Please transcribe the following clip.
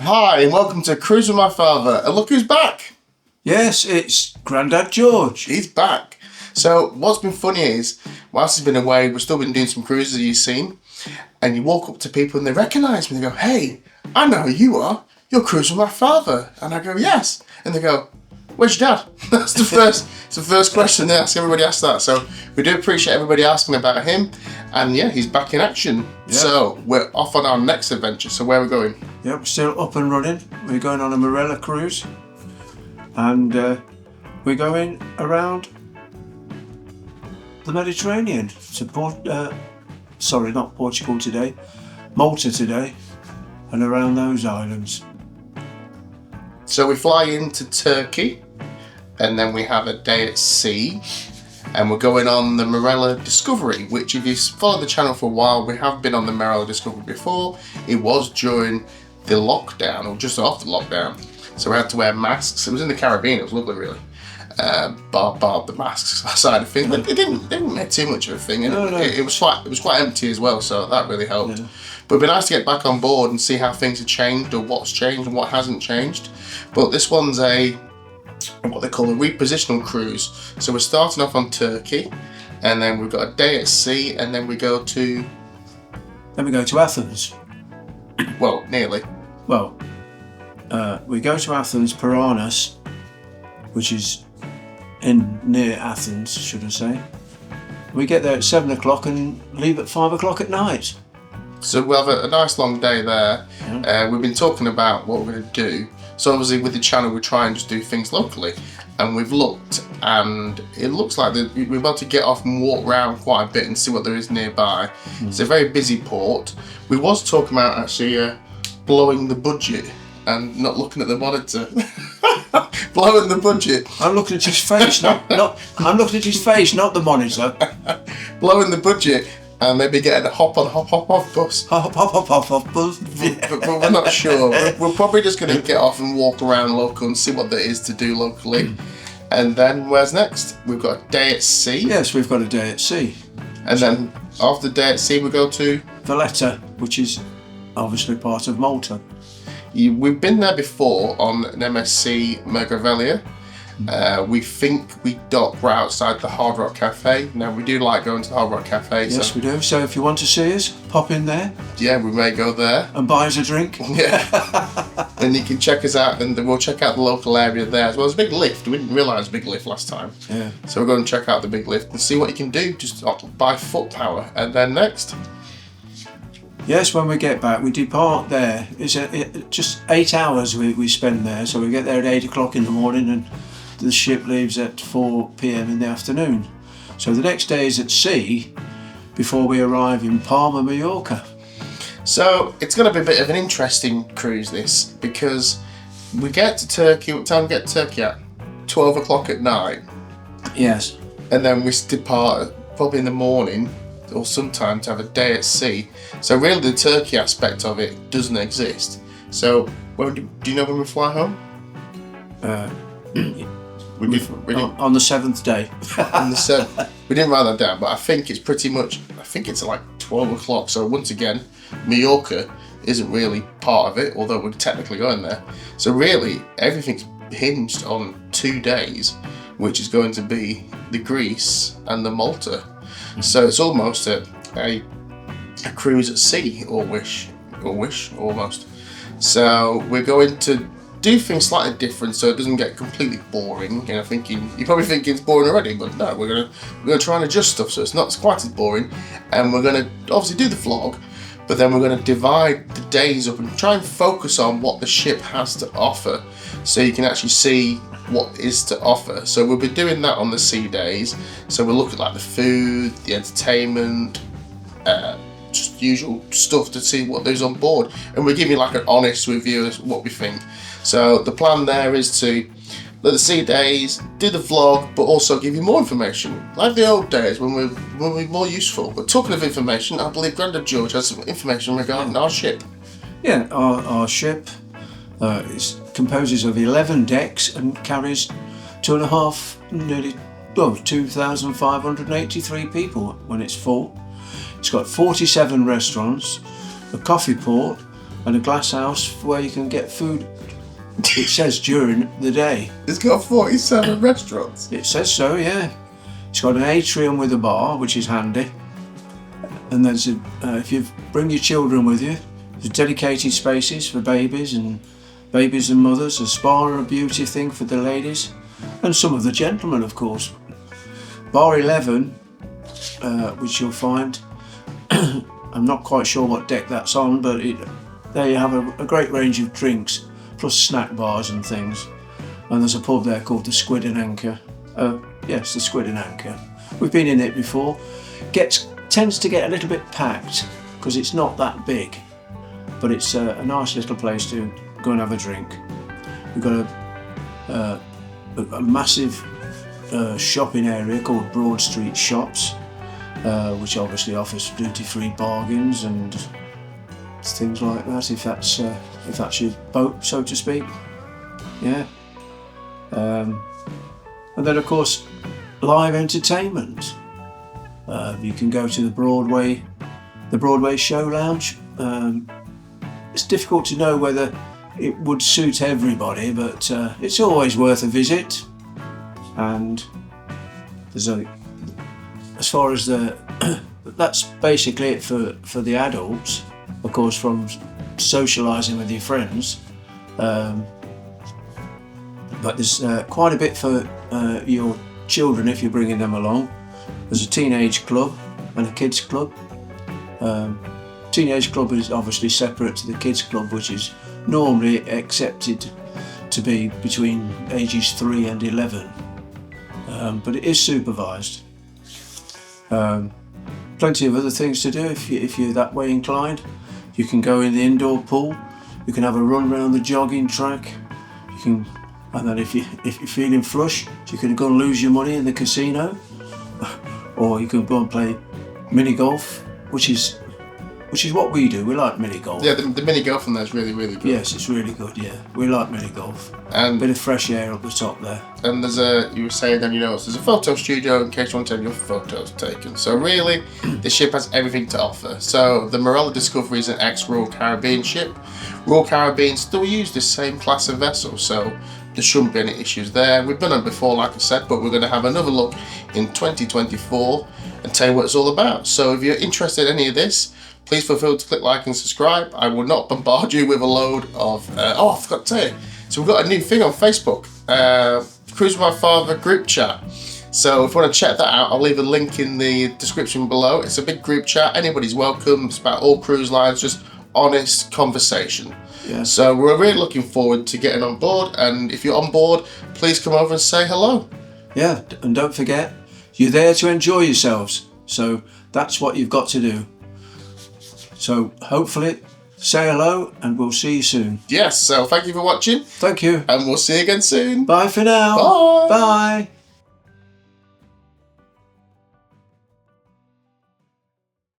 Hi, and welcome to Cruise with my father. And look who's back. Yes, it's Grandad George. He's back. So what's been funny is, whilst he's been away, we've still been doing some cruises you've seen. And you walk up to people and they recognise me. They go, hey, I know who you are. You're Cruise with my father. And I go, yes. And they go, where's your dad? That's the first question they ask. Everybody asks that. So we do appreciate everybody asking about him. And yeah, he's back in action. Yep. So we're off on our next adventure. So where are we going? Yep, we're still up and running. We're going on a Marella cruise. And we're going around the Mediterranean. To not Portugal today. Malta today. And around those islands. So we fly into Turkey. And then we have a day at sea. And we're going on the Marella Discovery, which if you follow the channel for a while, we have been on the Marella Discovery before. It was during the lockdown, or just after lockdown. So we had to wear masks. It was in the Caribbean, it was lovely really. Bar the masks side of things. But it didn't make too much of a thing. No. It was quite empty as well, so that really helped. Yeah. But it'd be nice to get back on board and see how things have changed, or what's changed and what hasn't changed. But this one's what they call a repositional cruise. So we're starting off on Turkey, and then we've got a day at sea, and then we go to... Then we go to Athens. Well, nearly. Well, we go to Athens, Piranhas, which is near Athens, should I say. We get there at 7 o'clock and leave at 5 o'clock at night. So we'll have a nice long day there. Yeah. We've been talking about what we're going to do. So obviously with the channel we try and just do things locally. And we've looked, and it looks like we're about to get off and walk around quite a bit and see what there is nearby. It's a very busy port. We was talking about actually blowing the budget and not looking at the monitor. Blowing the budget. I'm looking at his face, I'm looking at his face, not the monitor. Blowing the budget and maybe getting a hop off bus. Hop bus. But we're not sure. We're probably just going to get off and walk around local and see what there is to do locally. And then where's next? We've got a day at sea. Yes, we've got a day at sea. And then after the day at sea we go to... Valletta, which is obviously part of Malta. We've been there before on an MSC Megavelia. We think we dock right outside the Hard Rock Cafe. Now we do like going to the Hard Rock Cafe. Yes, so, we do. So if you want to see us, pop in there. Yeah, we may go there. And buy us a drink. Yeah. And you can check us out, and we'll check out the local area there as well. There's a big lift. We didn't realise a big lift last time. Yeah. So we're going to check out the big lift and see what you can do just by foot power. And then next... Yes, when we get back, we depart there. It's just 8 hours we spend there. So we get there at 8 o'clock in the morning and the ship leaves at 4 p.m. in the afternoon. So the next day is at sea before we arrive in Palma, Mallorca. So it's going to be a bit of an interesting cruise this, because we get to Turkey, what time we get to Turkey at? 12 o'clock at night. Yes. And then we depart probably in the morning or sometime to have a day at sea. So really the Turkey aspect of it doesn't exist. So do you know when we fly home? We didn't, on the 7th day. on the 7th. We didn't write that down, but I think it's pretty much, I think it's like 12 o'clock. So once again, Mallorca isn't really part of it, although we're technically going there. So really everything's hinged on 2 days, which is going to be the Greece and the Malta. So it's almost a cruise at sea, almost. So we're going to do things slightly different, so it doesn't get completely boring. You're probably thinking it's boring already, but no, we're gonna try and adjust stuff so it's not quite as boring. And we're gonna obviously do the vlog, but then we're gonna divide the days up and try and focus on what the ship has to offer, so you can actually see what is to offer. So we'll be doing that on the sea days. So we'll look at like the food, the entertainment, just usual stuff to see what there's on board, and we'll give you like an honest review of what we think. So the plan there is to let the sea days, do the vlog, but also give you more information, like the old days when we're more useful. But talking of information, I believe Grandad George has some information regarding our ship. Yeah, our ship composes of 11 decks and carries 2,583 people when it's full. It's got 47 restaurants, a coffee port, and a glass house where you can get food. It says during the day. It's got 47 restaurants. It says so, yeah. It's got an atrium with a bar, which is handy. And there's if you bring your children with you, there's dedicated spaces for babies and mothers, a spa and a beauty thing for the ladies, and some of the gentlemen, of course. Bar 11, which you'll find, I'm not quite sure what deck that's on, but they have a great range of drinks, plus snack bars and things. And there's a pub there called the Squid and Anchor. Yes, the Squid and Anchor. We've been in it before. Tends to get a little bit packed because it's not that big, but it's a nice little place to go and have a drink. We've got a massive shopping area called Broad Street Shops, which obviously offers duty-free bargains and things like that, if that's your boat, so to speak. Yeah. And then of course live entertainment. You can go to the Broadway Show Lounge. It's difficult to know whether it would suit everybody, but it's always worth a visit. And as far as that's basically it for the adults. Of course, from socialising with your friends, but there's quite a bit for your children if you're bringing them along. There's a teenage club and a kids club. Teenage club is obviously separate to the kids club, which is normally accepted to be between ages 3 and 11, but it is supervised. Plenty of other things to do if you're that way inclined. You can go in the indoor pool. You can have a run around the jogging track. And then if you're feeling flush, you can go and lose your money in the casino, or you can go and play mini golf, which is what we do. We like mini golf. Yeah, the mini golf on there is really, really good. Yes, it's really good. Yeah, we like mini golf. And bit of fresh air up the top there. And you were saying then, there's a photo studio in case you want to have your photos taken. So really, the ship has everything to offer. So the Marella Discovery is an ex-Royal Caribbean ship. Royal Caribbean still use the same class of vessel, so there shouldn't be any issues there. We've been on before, like I said, but we're going to have another look in 2024 and tell you what it's all about. So if you're interested in any of this, please feel free to click like and subscribe. I will not bombard you with a load of... I forgot to tell you. So we've got a new thing on Facebook, Cruise with My Father group chat. So if you want to check that out, I'll leave a link in the description below. It's a big group chat. Anybody's welcome. It's about all cruise lines, just honest conversation. Yeah. So we're really looking forward to getting on board. And if you're on board, please come over and say hello. Yeah, and don't forget, you're there to enjoy yourselves. So that's what you've got to do. So hopefully, say hello and we'll see you soon. Yes, so thank you for watching. Thank you. And we'll see you again soon. Bye for now. Bye. Bye.